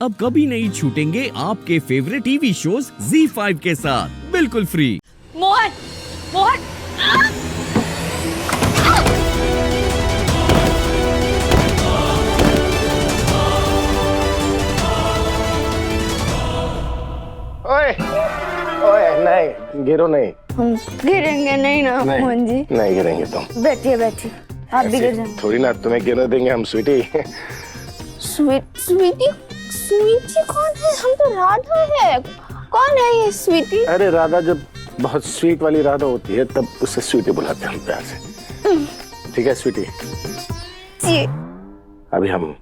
अब कभी नहीं छूटेंगे आपके फेवरेट टीवी शोज ZEE5 के साथ बिल्कुल फ्री। मोहन, मोहन, ओए, ओए, नहीं, गिरो नहीं। हम गिरेंगे नहीं ना मोहन जी? नहीं गिरेंगे तुम। बैठिए बैठिए, आप भी गिर जाएंगे। थोड़ी ना तुम्हें गिरने देंगे हम स्वीटी। स्वीटी, स्वीटी कौन है? हम तो राधा है। कौन है ये स्वीटी? अरे राधा जब बहुत स्वीट वाली राधा होती है तब उससे स्वीटी बुलाते हैं हम प्यार से। ठीक है स्वीटी? जी। अभी हम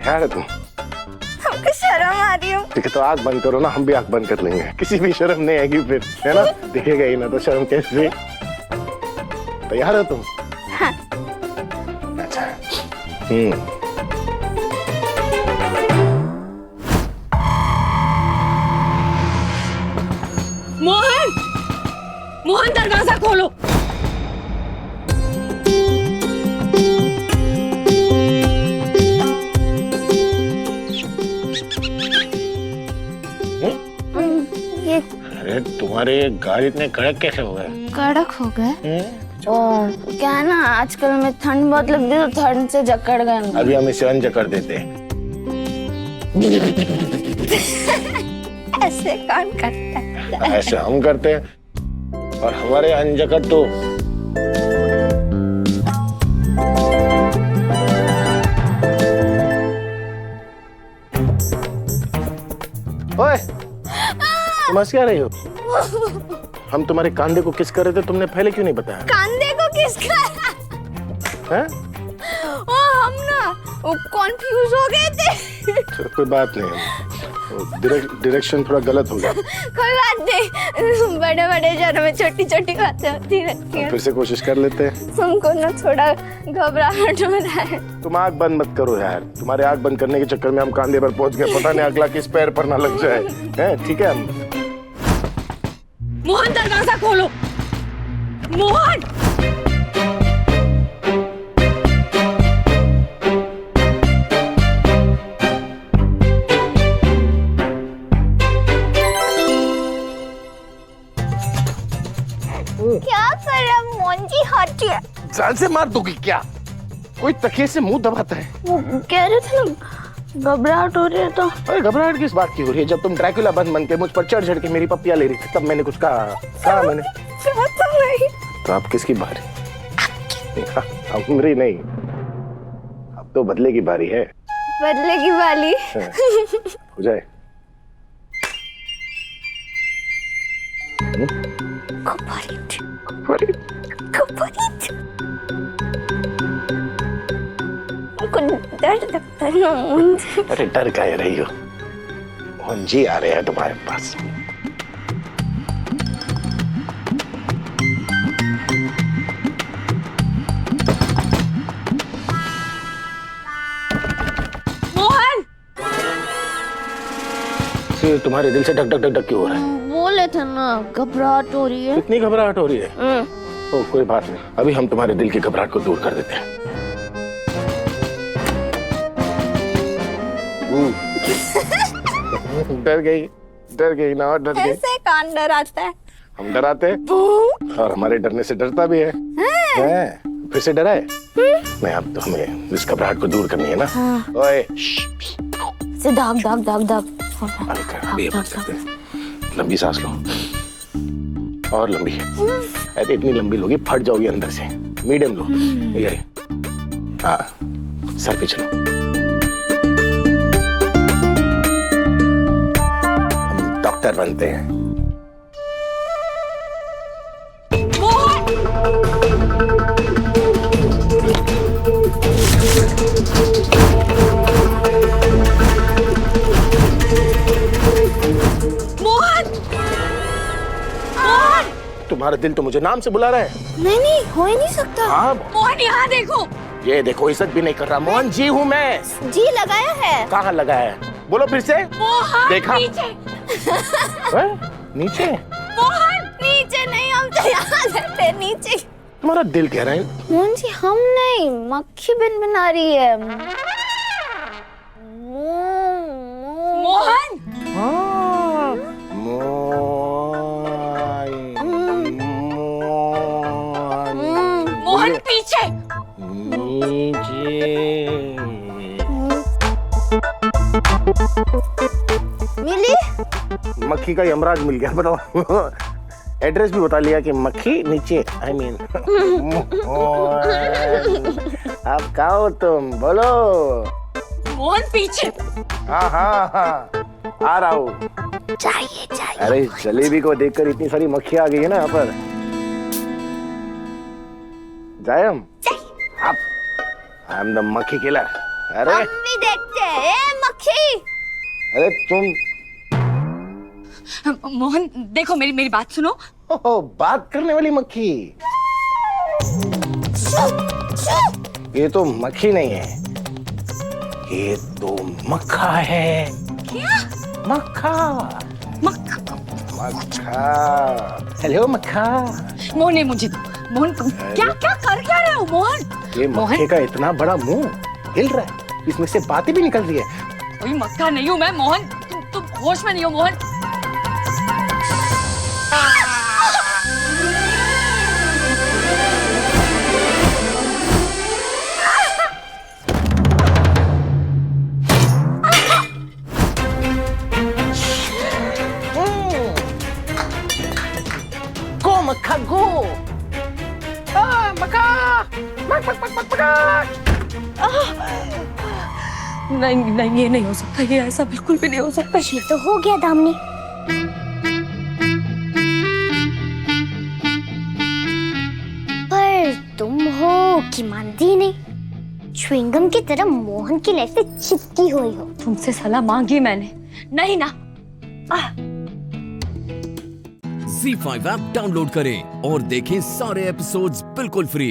यार तुम हमको शर्म आ रही है। ठीक है तो आग बंद करो ना, हम भी आग बंद कर लेंगे। किसी भी शर्म नहीं आएगी फिर, है ना? दिखेगा ही ना तो शर्म कैसे? तैयार हो तुम? हाँ। अच्छा। मोहन, मोहन दरवाजा खोलो। ये अरे तुम्हारे गाल इतने कड़क कैसे हो गए? कड़क हो गए? क्या है ना, आजकल में ठंड बहुत लगती है तो ठंड से जकड़ गए। अभी हम इसे अनजकड़ देते हैं। ऐसे कौन करता है? ऐसे हम करते हैं और हमारे अनजकड़ तो ओए, तुम हंस क्या रही हो? हम तुम्हारे कांधे को किस कर रहे थे, तुमने पहले क्यों नहीं बताया? कांधे को किसका? हैं? ओ हम ना कंफ्यूज हो गए थे। तो कोई बात नहीं, डायरेक्शन थोड़ा गलत हो गया। कोई बात नहीं, बड़े बड़े शहरों में छोटी छोटी बातें होती रहती हैं। फिर से कोशिश कर लेते हैं। तुमको ना थोड़ा घबराहट हो रहा है। तुम आग बंद मत करो यार, तुम्हारे आग बंद करने के चक्कर में हम कांधे पर पहुंच गए, पता नहीं अगला किस पैर पर ना लग जाए। हैं? ठीक है? मोहन दरवाजा खोलो। मोहन, क्या कर रहा मोहन जी? हटिए। जान से मार दोगी क्या? कोई तकिए से मुंह दबाता है। वो कह रहे थे ना घबराहट हो रही है तो। अरे घबराहट किस बात की हो रही है? जब तुम ड्रैकुला बन के मुझ पर चढ़ चढ़ के मेरी पप्पियां ले रही थी तब मैंने कुछ कहा मैंने? पता नहीं। तो अब किसकी बारी? हमारी नहीं, अब तो बदले की बारी है। बदले की बाली। हो जाए। मुझको डर लगता है ना मोहन जी। अरे डर काहे रही हो? मोहन जी आ रहे हैं तुम्हारे पास। मोहन, तुम्हारे दिल से धक धक धक धक क्यों हो रहा है? बोले थे ना घबराहट हो रही है। इतनी घबराहट हो रही है? ओ कोई बात नहीं, अभी हम तुम्हारे दिल की घबराहट को दूर कर देते हैं। डर गई ना? और डर गई? ऐसे कौन डराता है? हम डराते हैं और हमारे डरने से डरता भी है। फिर से डरा है? नहीं, अब तो हमें इस घबराहट को दूर करनी है ना। ओए से दाग दाग दाग दाग। अभी ये सकते हैं। लंबी सांस लो और लंबी। अरे इतनी लंबी लोगी फट जाओगी अंदर से। Medium low. ये हाँ, सर पे चलो। हम डॉक्टर बनते हैं। तुम्हारा दिल तो मुझे नाम से बुला रहा है। नहीं नहीं, हो ही नहीं सकता। हाँ मोहन यहाँ देखो। ये देखो, इज्जत भी नहीं कर रहा। मोहन जी हूँ मैं। जी लगाया है। कहाँ लगाया है? बोलो फिर से। मोहन देखा? नीचे। नीचे? मोहन नीचे नहीं, हम तो यहाँ रहते नीचे। तुम्हारा दिल कह रहा है। मोहन जी हम नहीं, मक्खी बना रही है। मोहन हाँ, मोहन पीछे। मिली? मक्खी का यमराज मिल गया। बताओ एड्रेस भी बता लिया कि मक्खी नीचे। आई मीन अब कहाँ हो तुम, बोलो। मोहन पीछे। हाँ हाँ हाँ आ रहा हूँ। चाहिए चाहिए। अरे जलेबी को देखकर इतनी सारी मक्खी आ गई है ना यहाँ पर। जाए हम? आई एम द मक्खी किलर। अरे हम भी देखते हैं। ए मक्खी। अरे तुम मोहन देखो, मेरी बात सुनो। ओहो, बात करने वाली मक्खी। ये तो मक्खी नहीं है, ये तो मक्खा है। क्या? मक्खा। मक्खा। हेलो मक्खा। मोहन ने मुझे दो। मोहन तुम क्या क्या कर रहे हो मोहन? ये मक्खे का इतना बड़ा मुंह हिल रहा है, इसमें से बातें भी निकल रही है। कोई मक्खा नहीं हूँ मैं मोहन, तुम होश में नहीं हो मोहन। गो मक्खा गो। मक्खा मक मक मक मक नहीं ये नहीं हो सकता, ये ऐसा बिल्कुल भी नहीं हो सकता। ये तो हो गया दामनी। पर तुम हो कि मानती नहीं, च्युइंगम की तरह मोहन की लाइफ से चिपकी हुई हो। तुमसे सलाह मांगी मैंने, नहीं ना। Z5 ऐप डाउनलोड करें और देखें सारे एपिसोड्स बिल्कुल फ्री।